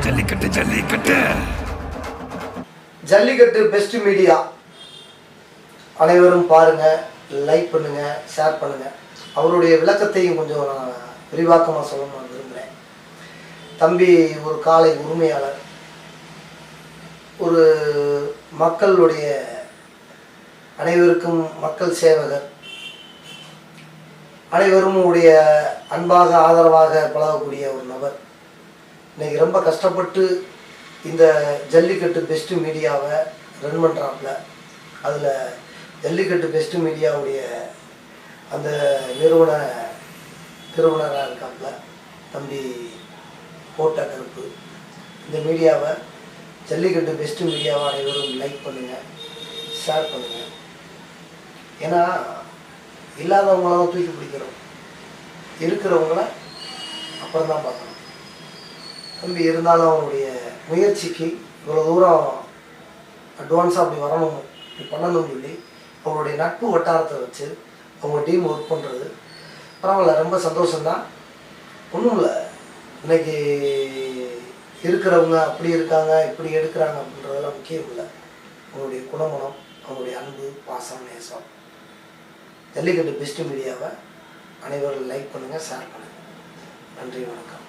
Jallikattu jallikattu jallikattu best media அனைவரும் பாருங்க, like பண்ணுங்க, ஷேர் பண்ணுங்க. அவருடைய விளக்கத்தையும் கொஞ்சம் நான் விரிவாக்கமாக சொல்லணும்னு விரும்புகிறேன். தம்பி ஒரு காலை உரிமையாளர், ஒரு மக்களுடைய அனைவருக்கும் மக்கள் சேவகர், அனைவரும் உடைய அன்பாக ஆதரவாக பழகக்கூடிய ஒரு நபர். இன்னைக்கு ரொம்ப கஷ்டப்பட்டு இந்த ஜல்லிக்கட்டு பெஸ்ட் மீடியாவை ரன் பண்ணுறாப்புல. அதில் ஜல்லிக்கட்டு பெஸ்ட் மீடியாவுடைய அந்த நிறுவனராக இருக்காப்புல தம்பி போட்ட கருப்பு. இந்த மீடியாவை ஜல்லிக்கட்டு பெஸ்ட் மீடியாவை அனைவரும் லைக் பண்ணுங்கள், ஷேர் பண்ணுங்கள். ஏன்னா இல்லாதவங்களாம் தூக்கி பிடிக்கிறோம், இருக்கிறவங்கள அப்புறம் தான் பார்க்கணும். தம்பி இருந்தாலும் அவனுடைய முயற்சிக்கு இவ்வளோ தூரம் அட்வான்ஸாக அப்படி வரணும், இப்படி பண்ணணும்னு சொல்லி அவங்களுடைய நட்பு வட்டாரத்தை வச்சு அவங்க டீம் ஒர்க் பண்ணுறது பரவாயில்ல, ரொம்ப சந்தோஷம்தான். ஒன்றும் இல்லை, இன்னைக்கு இருக்கிறவங்க அப்படி இருக்காங்க இப்படி எடுக்கிறாங்க அப்படின்றதெல்லாம் முக்கியம் இல்லை. அவங்களுடைய குணமனம், அவங்களுடைய அன்பு, பாசம், நேசம். ஜல்லிக்கட்டு பெஸ்ட் மீடியாவை அனைவரும் லைக் பண்ணுங்கள், ஷேர் பண்ணுங்கள். நன்றி, வணக்கம்.